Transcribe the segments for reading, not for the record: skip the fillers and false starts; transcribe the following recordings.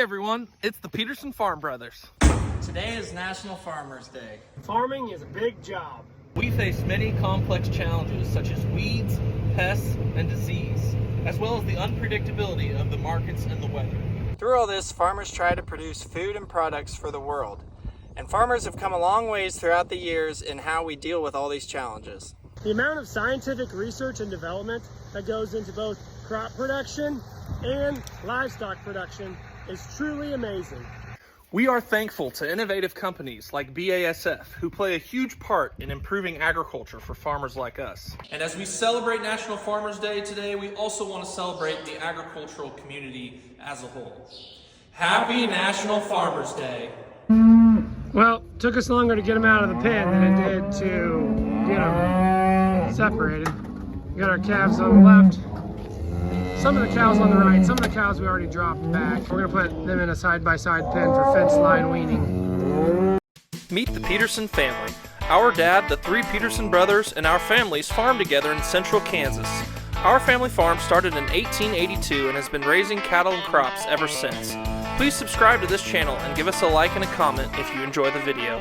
everyone, it's the Peterson Farm Brothers. Today is National Farmers Day. Farming is a big job. We face many complex challenges such as weeds, pests, and disease, as well as the unpredictability of the markets and the weather. Through all this, farmers try to produce food and products for the world. And farmers have come a long ways throughout the years in how we deal with all these challenges. The amount of scientific research and development that goes into both crop production and livestock production is truly amazing. We are thankful to innovative companies like BASF who play a huge part in improving agriculture for farmers like us. And as we celebrate National Farmers Day today, we also want to celebrate the agricultural community as a whole. Happy National Farmers Day. Well, it took us longer to get them out of the pen than it did to get them separated. We got our calves on the left, some of the cows on the right, some of the cows we already dropped back. We're gonna put them in a side-by-side pen for fence line weaning. Meet the Peterson family. Our dad, the three Peterson brothers, and our families farm together in central Kansas. Our family farm started in 1882 and has been raising cattle and crops ever since. Please subscribe to this channel and give us a like and a comment if you enjoy the video.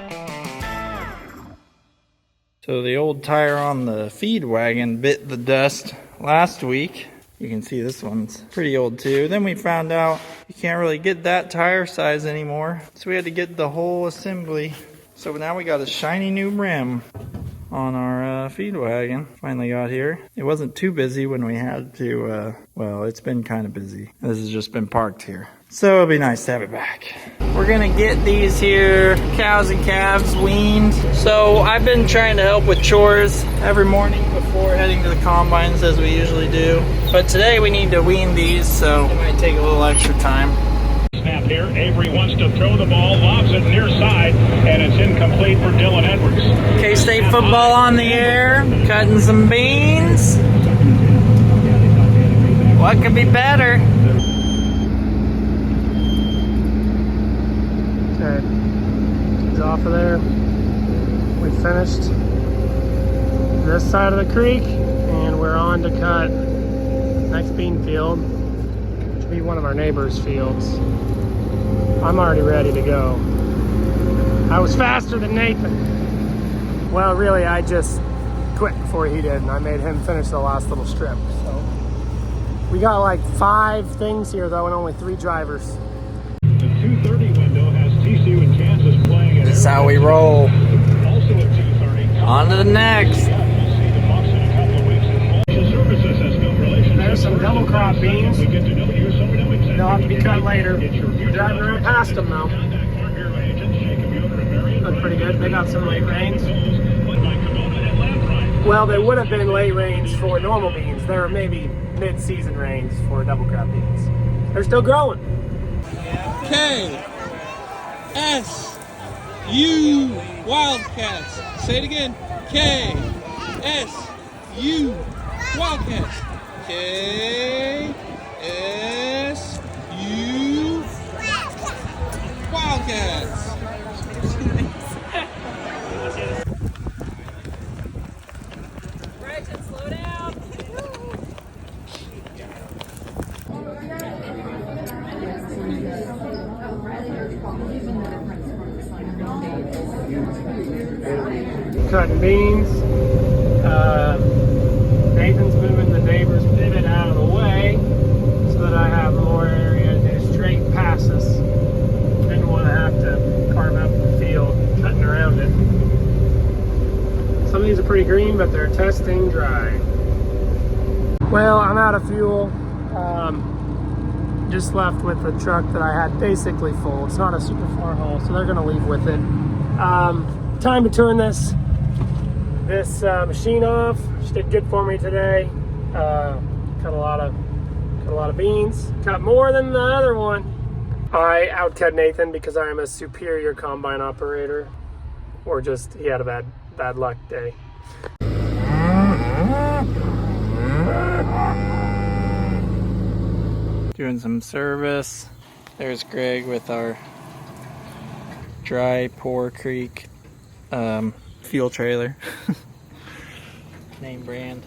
So the old tire on the feed wagon bit the dust last week. You can see this one's pretty old too. Then we found out you can't really get that tire size anymore. So we had to get the whole assembly. So now we got a shiny new rim on our feed wagon. Finally got here. It wasn't too busy when we had to, well, it's been kind of busy. This has just been parked here. So it'll be nice to have it back. We're gonna get these here cows and calves weaned. So I've been trying to help with chores every morning before heading to the combines as we usually do. But today we need to wean these, so it might take a little extra time. Snap here. Avery wants to throw the ball, lobs it near side, and it's incomplete for Dylan Edwards. K-State football on the air, cutting some beans. What could be better? Okay, he's off of there. We finished this side of the creek, and we're on to cut next bean field, which will be one of our neighbor's fields. I'm already ready to go. I was faster than Nathan. Well, really, I just quit before he did, and I made him finish the last little strip. So we got like 5 things here, though, and only 3 drivers. The 2:30 window has TCU and Kansas playing at. This is how we roll. Also at 2:30. On to the next. We'll see the Bucks in a couple of weeks. And Services has built relationships. There's some double crop beans. We get to know you, so we know exactly. They'll have to be cut later. We're driving right past them though. Look pretty good. They got some late rains. Well, they would have been late rains for normal beans. They're maybe mid-season rains for double crop beans. They're still growing. K-S-U Wildcats. Say it again. K-S-U Wildcats. K-S-U Wildcats. Bridget, slow down. Cutting beans. Nathan's moving the neighbor's pivot out of the way so that I have more area to do straight passes. Didn't want to have to carve up the field cutting around it. Some of these are pretty green, but they're testing dry. Well, I'm out of fuel. Just left with the truck that I had basically full. It's not a super far haul, so they're going to leave with it. Time to turn this machine off. She did good for me today. Cut a lot of beans. Cut more than the other one. I outcut Nathan because I am a superior combine operator, or just he had a bad luck day. Doing some service. There's Greg with our dry Poor Creek fuel trailer. Name brand.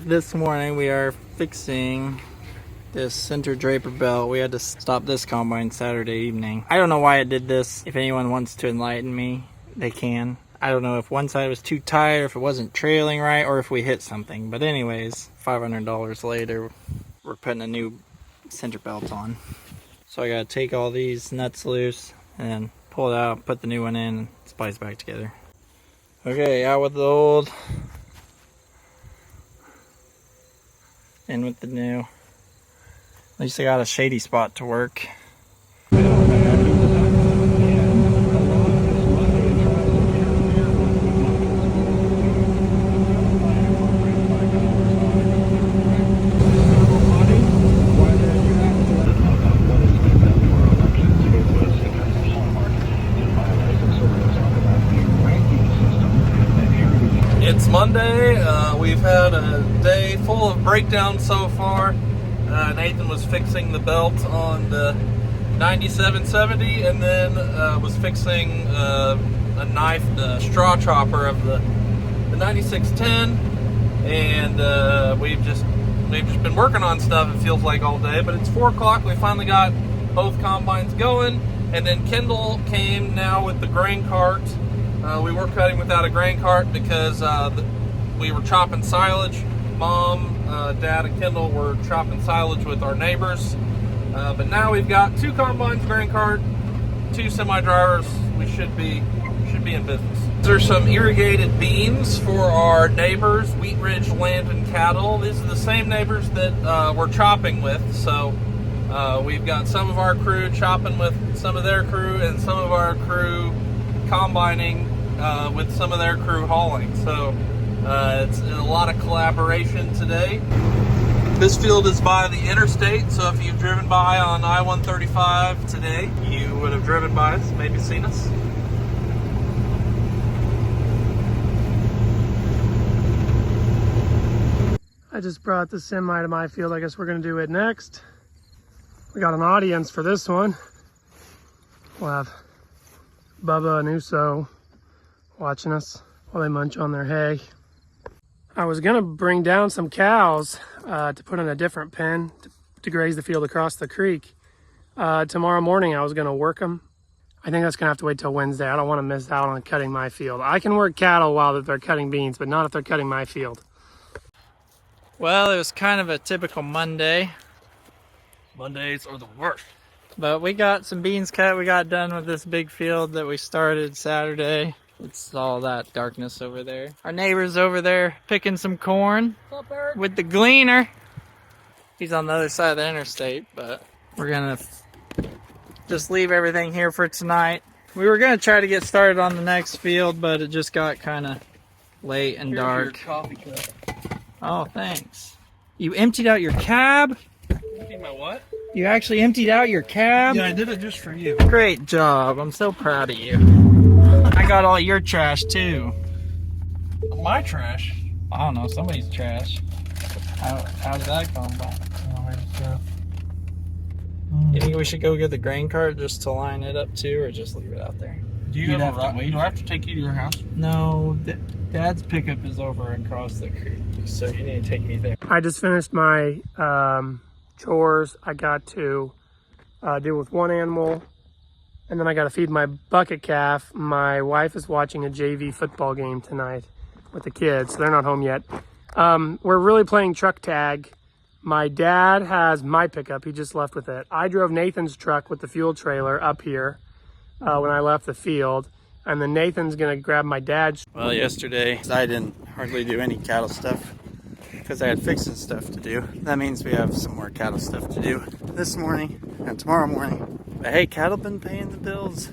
This morning we are fixing this center draper belt. We had to stop this combine Saturday evening. I don't know why it did this. If anyone wants to enlighten me, they can. I don't know if one side was too tight, or if it wasn't trailing right, or if we hit something. But anyways, $500 later, we're putting a new center belt on. So I gotta take all these nuts loose and then pull it out, put the new one in, and splice back together. Okay, out with the old, in with the new. At least I got a shady spot to work. It's Monday. We've had a day full of breakdowns so far. Nathan was fixing the belt on the 9770 and then was fixing a knife, the straw chopper of the 9610, and we've just been working on stuff, it feels like, all day. But it's 4 o'clock. We finally got both combines going, and then Kendall came now with the grain cart. We were cutting without a grain cart because we were chopping silage. Mom, Dad, and Kendall were chopping silage with our neighbors. But now we've got 2 combines, grain cart, 2 semi-drivers. We should be in business. There's some irrigated beans for our neighbors, Wheat Ridge Land and Cattle. These are the same neighbors that we're chopping with. So we've got some of our crew chopping with some of their crew, and some of our crew combining with some of their crew hauling. So it's a lot of collaboration today. This field is by the interstate, so if you've driven by on I-135 today, you would have driven by us, maybe seen us. I just brought the semi to my field. I guess we're gonna do it next. We got an audience for this one. We'll have Bubba and Uso watching us while they munch on their hay. I was gonna bring down some cows to put in a different pen to graze the field across the creek. Tomorrow morning I was gonna work them. I think that's gonna have to wait till Wednesday. I don't wanna miss out on cutting my field. I can work cattle while they're cutting beans, but not if they're cutting my field. Well, it was kind of a typical Monday. Mondays are the worst. But we got some beans cut. We got done with this big field that we started Saturday. It's all that darkness over there. Our neighbor's over there picking some corn with the gleaner. He's on the other side of the interstate, but we're gonna just leave everything here for tonight. We were gonna try to get started on the next field, but it just got kind of late and dark. Here's your coffee cup. Oh, thanks. You emptied out your cab? Empty my what? You actually emptied out your cab? Yeah, I did it just for you. Great job. I'm so proud of you. I got all your trash too. My trash? I don't know, somebody's trash. How did that come by? You think we should go get the grain cart just to line it up too, or just leave it out there? Do you have to wait? Do I have to take you to your house? No, Dad's pickup is over across the creek, so you need to take me there. I just finished my chores. I got to deal with one animal, and then I got to feed my bucket calf. My wife is watching a JV football game tonight with the kids, so they're not home yet. We're really playing truck tag. My dad has my pickup. He just left with it. I drove Nathan's truck with the fuel trailer up here when I left the field, and then Nathan's gonna grab my dad's. Well, yesterday I didn't hardly do any cattle stuff because I had fixing stuff to do. That means we have some more cattle stuff to do this morning and tomorrow morning. But hey, cattle been paying the bills.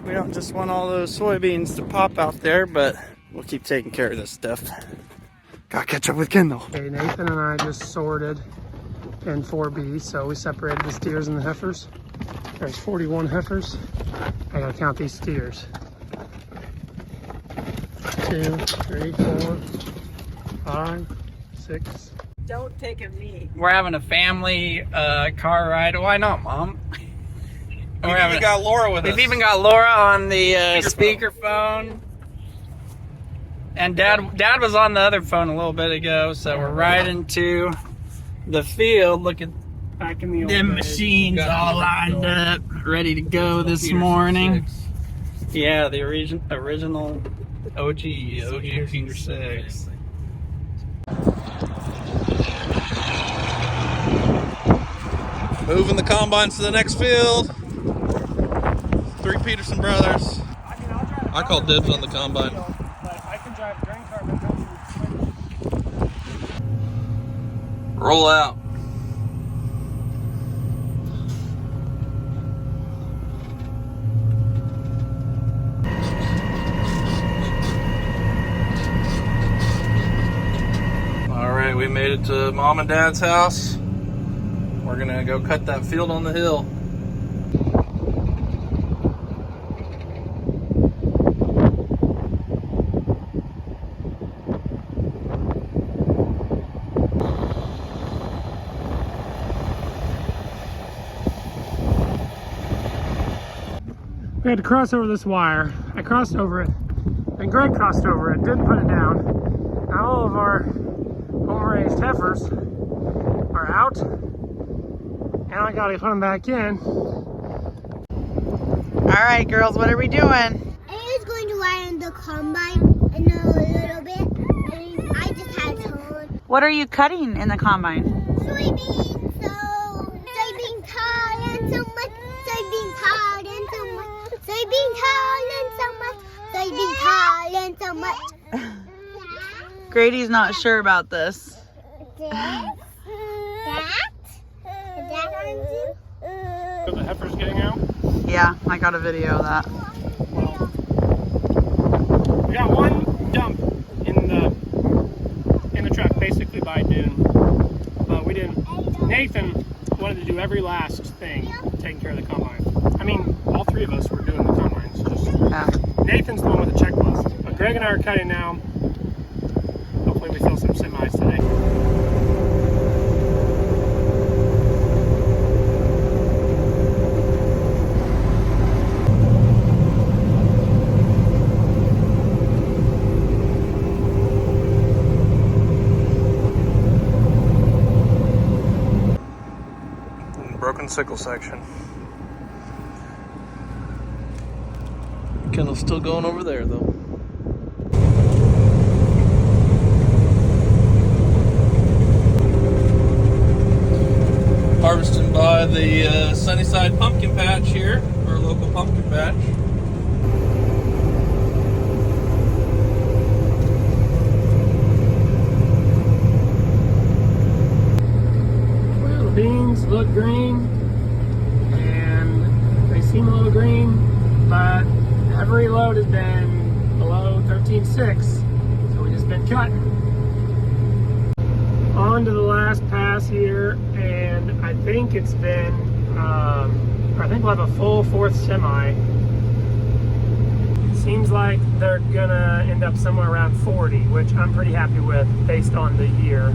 We don't just want all those soybeans to pop out there, but we'll keep taking care of this stuff. Gotta catch up with Kendall. Okay, Nathan and I just sorted in 4B, so we separated the steers and the heifers. There's 41 heifers. I gotta count these steers. 2, 3, 4, 5, 6. Don't take a knee. We're having a family car ride. Why not, Mom? We got Laura with us. We've even got Laura on the speakerphone. And Dad was on the other phone a little bit ago, so we're riding to the field. Look at Back in the old Them days. machines all lined up, ready to go this morning. Yeah, the original OG Peter 6. Moving the combines to the next field. 3 Peterson brothers. I mean, I'll drive I call dibs on the combine. but I can drive a grain cart and go through. Roll out. All right, we made it to Mom and Dad's house. We're gonna go cut that field on the hill. We had to cross over this wire. I crossed over it, and Greg crossed over it, didn't put it down. Now all of our home-raised heifers are out, and I gotta put them back in. All right, girls, what are we doing? I was going to lie on the combine and a little bit, and I just had to hold What are you cutting in the combine? soybeans. So soybean tall and so much, soybean tall and so much, soybean tall and so much, soybean tall and so much. Grady's not sure about this. That? So the heifer's getting out. Yeah, I got a video of that. We got one dump in the truck, basically by noon. But we didn't. Nathan wanted to do every last thing, taking care of the combine. I mean, all 3 of us were doing the combines. Just Yeah. Nathan's the one with the checklist. But Greg and I are cutting now. Hopefully we fill some semis today. Broken sickle section. Kendall's still going over there though. Harvesting by the Sunnyside Pumpkin Patch here, our local pumpkin patch. Well, the beans look green, and they seem a little green, but every load has been below 13.6, so we just been cutting. On to the last pass here, and I think it's been, I think we'll have a full 4th semi. Seems like they're gonna end up somewhere around 40, which I'm pretty happy with based on the year.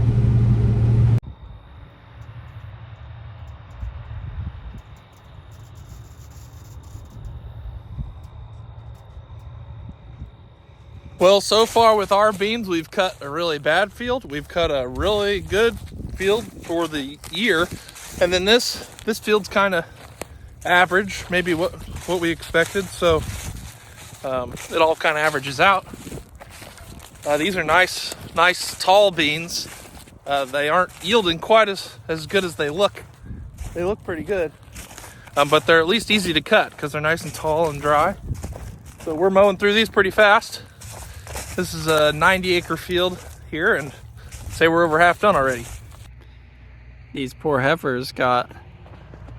Well, so far with our beans, we've cut a really bad field. We've cut a really good field for the year. And then this field's kind of average, maybe what we expected. So it all kind of averages out. These are nice tall beans. They aren't yielding quite as good as they look. They look pretty good. But they're at least easy to cut because they're nice and tall and dry. So we're mowing through these pretty fast. This is a 90-acre field here, and say we're over half done already. These poor heifers got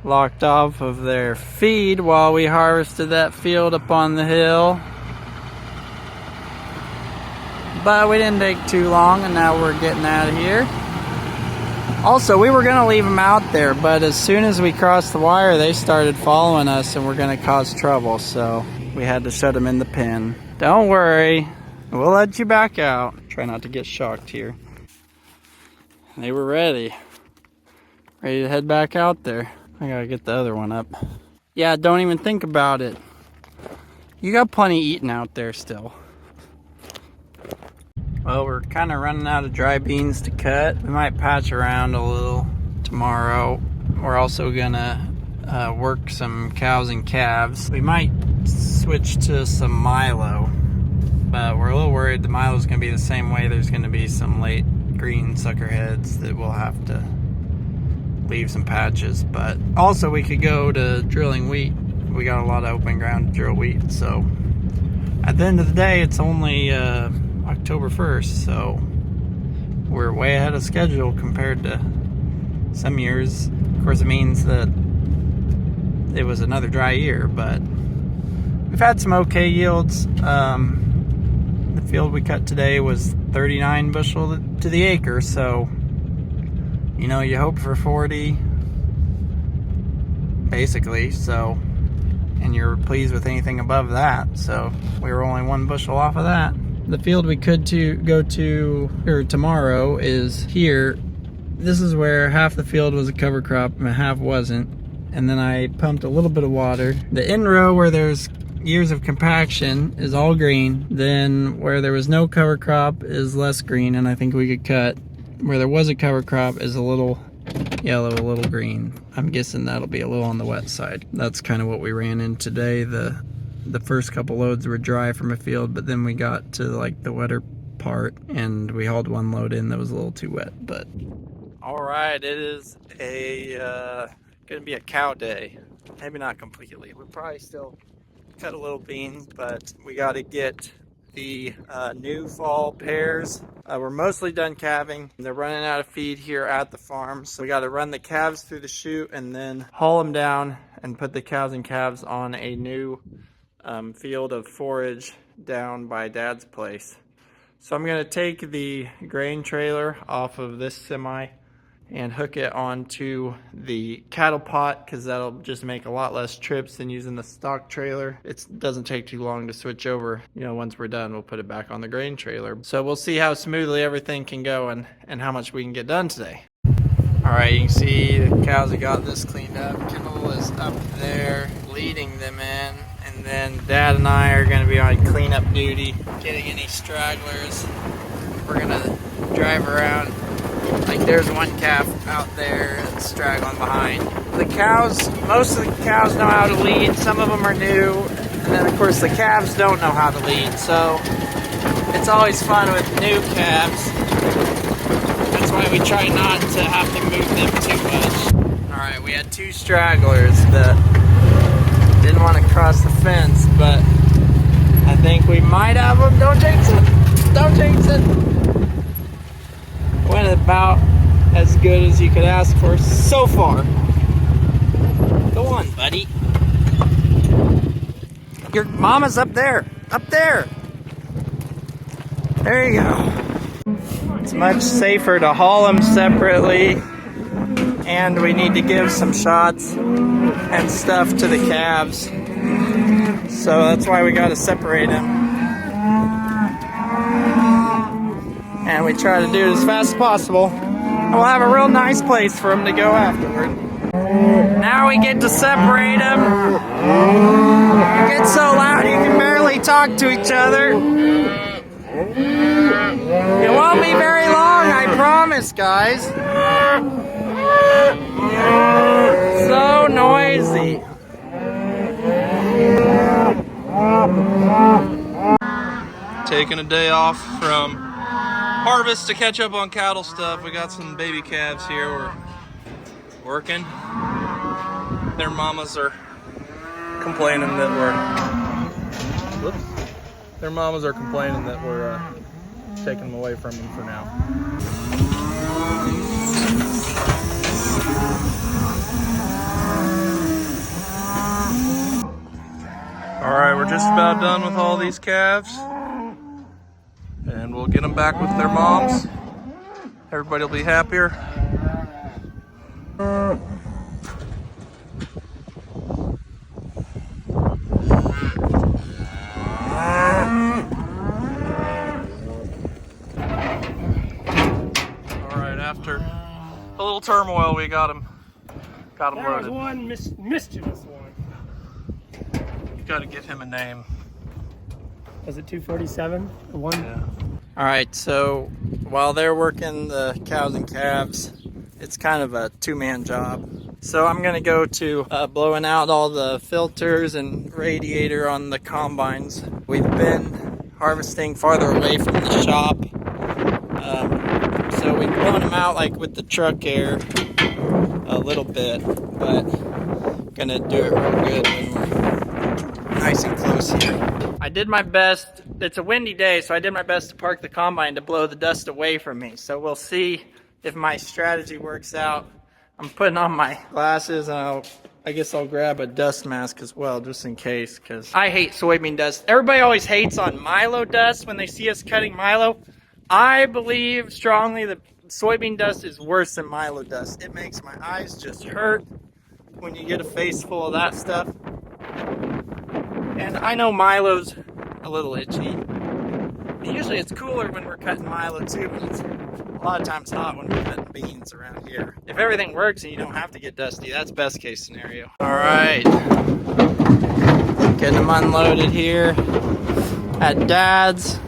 locked off of their feed while we harvested that field up on the hill. But we didn't take too long, and now we're getting out of here. Also, we were gonna leave them out there, but as soon as we crossed the wire, they started following us and were gonna cause trouble, so we had to shut them in the pen. Don't worry. We'll let you back out. Try not to get shocked here. They were ready. Ready to head back out there. I gotta get the other one up. Yeah, don't even think about it. You got plenty eating out there still. Well, we're kind of running out of dry beans to cut. We might patch around a little tomorrow, we're also gonna work some cows and calves. We might switch to some Milo, but we're a little worried the Milo's gonna be the same way. There's gonna be some late green sucker heads that we'll have to leave some patches. But also we could go to drilling wheat. We got a lot of open ground to drill wheat, so at the end of the day it's only October 1st, so we're way ahead of schedule compared to some years. Of course, it means that it was another dry year, but we've had some okay yields. The field we cut today was 39 bushel to the acre, so you know, you hope for 40 basically, so, and you're pleased with anything above that, so we were only 1 bushel off of that. The field we could go to tomorrow is here. This is where half the field was a cover crop and half wasn't, and then I pumped a little bit of water. The in row where there's years of compaction is all green, then where there was no cover crop is less green, and I think we could cut. Where there was a cover crop is a little yellow, a little green. I'm guessing that'll be a little on the wet side. That's kind of what we ran in today. The first couple loads were dry from a field, but then we got to like the wetter part and we hauled 1 load in that was a little too wet. But all right, it is gonna be a cow day. Maybe not completely. We'll probably still cut a little beans, but we got to get the new fall pairs. We're mostly done calving. They're running out of feed here at the farm, so we got to run the calves through the chute and then haul them down and put the cows and calves on a new field of forage down by Dad's place. So I'm going to take the grain trailer off of this semi and hook it onto the cattle pot, because that'll just make a lot less trips than using the stock trailer. It doesn't take too long to switch over. You know, once we're done, we'll put it back on the grain trailer. So we'll see how smoothly everything can go and how much we can get done today. All right, you can see the cows have got this cleaned up. Kendall is up there leading them in, and then Dad and I are going to be on cleanup duty, getting any stragglers. We're going to drive around. Like there's one calf out there that's straggling behind. The cows, most of the cows know how to lead. Some of them are new, and then of course the calves don't know how to lead. So it's always fun with new calves. That's why we try not to have to move them too much. All right, we had 2 stragglers that didn't want to cross the fence, but I think we might have them. Don't jinx it. Don't jinx it. Went about as good as you could ask for so far. Go on, buddy. Your mama's up there. Up there. There you go. It's much safer to haul them separately. And we need to give some shots and stuff to the calves. So that's why we got to separate them. And we try to do it as fast as possible. And we'll have a real nice place for them to go afterward. Now we get to separate them. It gets so loud you can barely talk to each other. It won't be very long, I promise, guys. So noisy. Taking a day off from harvest to catch up on cattle stuff. We got some baby calves here. We're working. Their mamas are complaining that we're taking them away from them for now. All right, we're just about done with all these calves. And we'll get them back with their moms. Everybody will be happier. Alright, after a little turmoil, we got them loaded. That was one mischievous one. Got to give him a name. Was it 247? One? Yeah. All right, so while they're working the cows and calves, it's kind of a 2-man job. So I'm gonna go to blowing out all the filters and radiator on the combines. We've been harvesting farther away from the shop. So we've blown them out like with the truck air a little bit, but gonna do it real good when we're nice and close here. I did my best. It's a windy day, so I did my best to park the combine to blow the dust away from me. So we'll see if my strategy works out. I'm putting on my glasses, and I guess I'll grab a dust mask as well, just in case, because I hate soybean dust. Everybody always hates on Milo dust when they see us cutting Milo. I believe strongly that soybean dust is worse than Milo dust. It makes my eyes just hurt when you get a face full of that stuff. And I know Milo's a little itchy. And usually it's cooler when we're cutting Milo too, but it's a lot of times hot when we're cutting beans around here. If everything works and you don't have to get dusty, that's best case scenario. All right, getting them unloaded here at Dad's.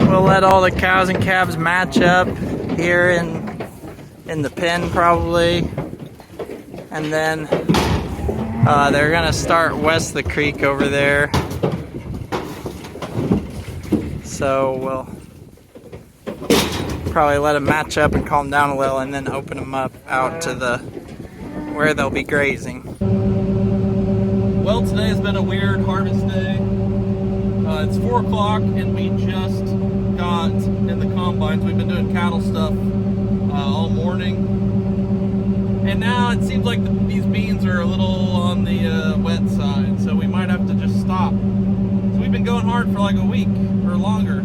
We'll let all the cows and calves match up here in the pen probably, and then they're gonna start west of the creek over there. So we'll probably let them match up and calm down a little, and then open them up out to where they'll be grazing. Well, today has been a weird harvest day. It's 4 o'clock and we just got in the combines. We've been doing cattle stuff all morning. And now it seems like these beans are a little on the wet side, so we might have to just stop. So we've been going hard for like a week or longer,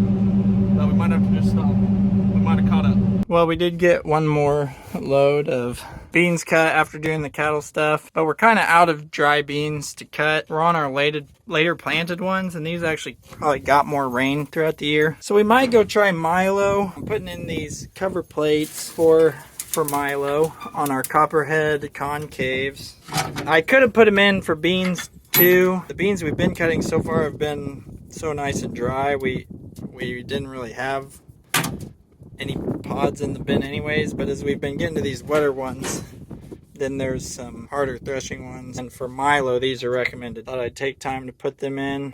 but we might have to just stop. We might have caught up. Well, we did get one more load of beans cut after doing the cattle stuff, but we're kind of out of dry beans to cut. We're on our later planted ones, and these actually probably got more rain throughout the year. So we might go try Milo. I'm putting in these cover plates for Milo on our copperhead concaves. I could have put them in for beans too. The beans we've been cutting so far have been so nice and dry. We didn't really have any pods in the bin anyways, but as we've been getting to these wetter ones, then there's some harder threshing ones. And for Milo, these are recommended. Thought I'd take time to put them in.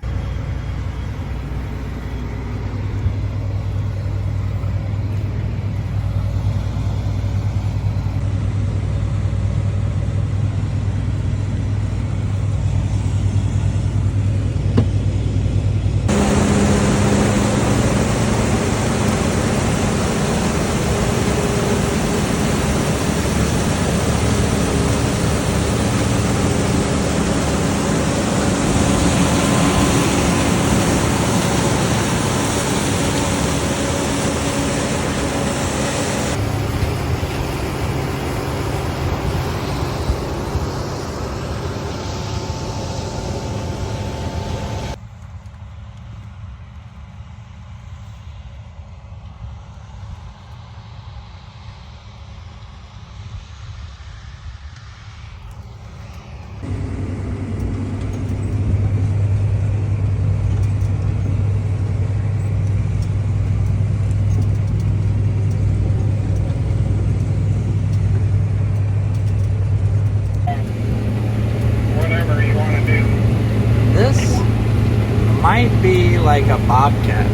Might be like a bobcat.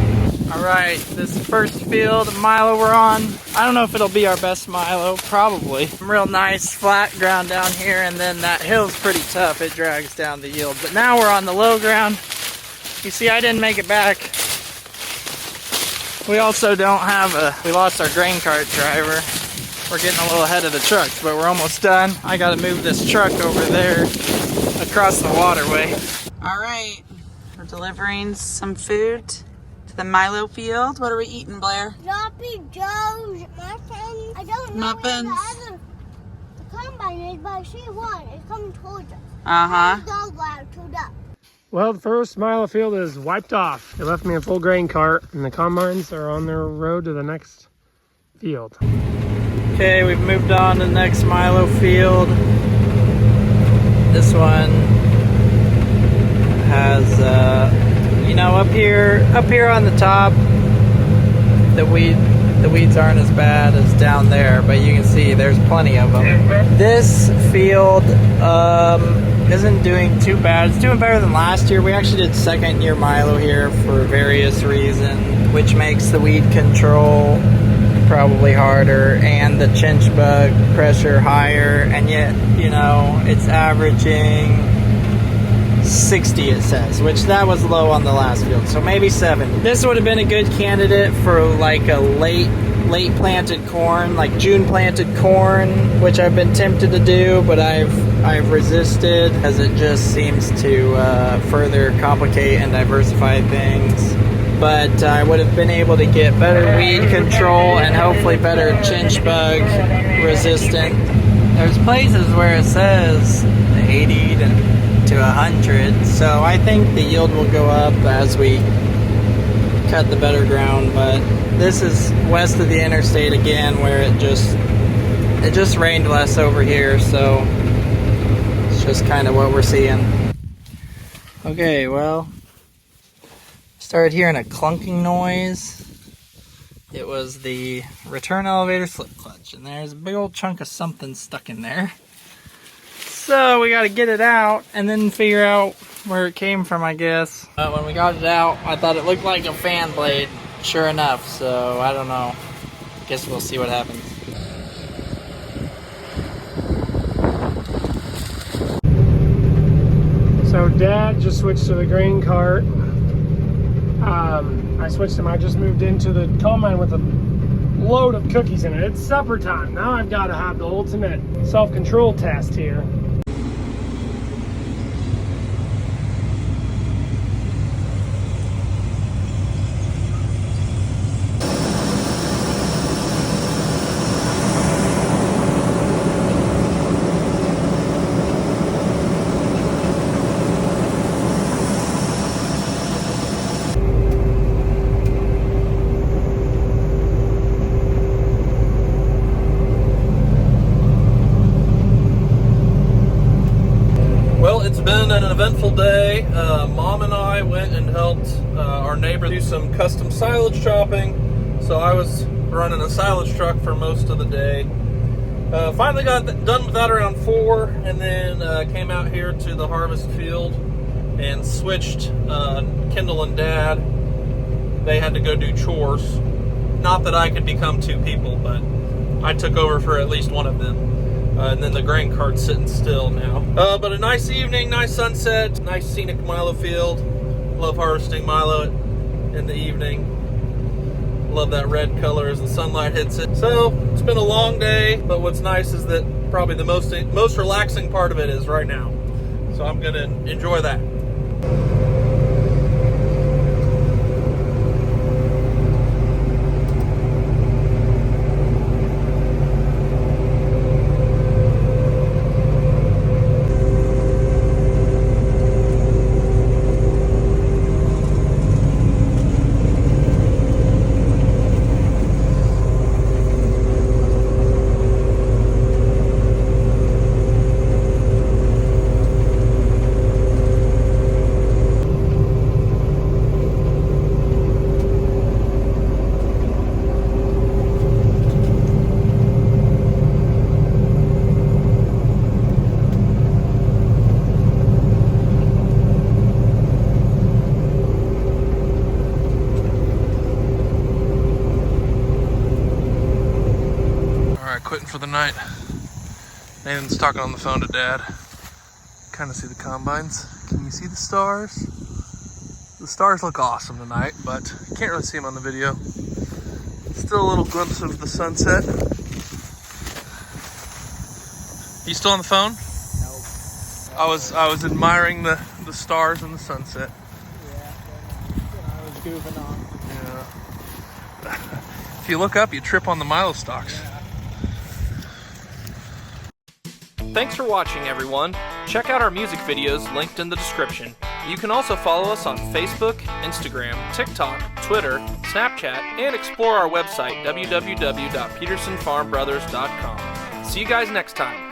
All right, this first field of Milo we're on. I don't know if it'll be our best Milo, probably. Some real nice flat ground down here, and then that hill's pretty tough. It drags down the yield. But now we're on the low ground. You see, I didn't make it back. We also don't have we lost our grain cart driver. We're getting a little ahead of the trucks, but we're almost done. I gotta move this truck over there across the waterway. All right, we're delivering some food to the Milo field. What are we eating, Blair? Sloppy Joe's muffins. I don't know Muffins. where the combine is, but I see one. It's coming towards us. Uh-huh. Dog loud to duck. Well, the first Milo field is wiped off. They left me a full grain cart, and the combines are on their road to the next field. Okay, we've moved on to the next Milo field. This one has, you know, up here on the top that we the weeds aren't as bad as down there, but you can see there's plenty of them. This field isn't doing too bad. It's doing better than last year. We actually did second year Milo here for various reasons, which makes the weed control probably harder and the chinch bug pressure higher, and yet, you know, it's averaging 60, it says, which that was low on the last field, so maybe 70. This would have been a good candidate for like a late planted corn, like June planted corn, which I've been tempted to do, but I've resisted, as it just seems to further complicate and diversify things. But I would have been able to get better weed control and hopefully better chinch bug resistant. There's places where it says 80 to 100, so I think the yield will go up as we cut the better ground. But this is west of the interstate again, where it just rained less over here, so it's just kind of what we're seeing. Okay, well, started hearing a clunking noise. It was the return elevator slip clutch, and there's a big old chunk of something stuck in there. So we got to get it out and then figure out where it came from, I guess. But when we got it out, I thought it looked like a fan blade, sure enough, so I don't know. Guess we'll see what happens. So Dad just switched to the grain cart. I switched him. I just moved into the combine with a load of cookies in it. It's supper time. Now I've got to have the ultimate self-control test here. It's been an eventful day. Mom and I went and helped our neighbor do some custom silage chopping. So I was running a silage truck for most of the day. Finally got done with that around 4, and then came out here to the harvest field and switched Kendall and Dad. They had to go do chores. Not that I could become 2 people, but I took over for at least one of them. And then the grain cart's sitting still now. But a nice evening, nice sunset, nice scenic Milo field. Love harvesting Milo in the evening. Love that red color as the sunlight hits it. So it's been a long day, but what's nice is that probably the most relaxing part of it is right now. So I'm gonna enjoy that. Quitting for the night. Nathan's talking on the phone to Dad. Kind of see the combines. Can you see the stars? The stars look awesome tonight, but you can't really see them on the video. Still a little glimpse of the sunset. You still on the phone? Nope. I was admiring the stars and the sunset. Yeah, I was goofing on. Yeah. If you look up, you trip on the Milo stalks. Thanks for watching, everyone. Check out our music videos linked in the description. You can also follow us on Facebook, Instagram, TikTok, Twitter, Snapchat, and explore our website, www.petersonfarmbrothers.com. See you guys next time.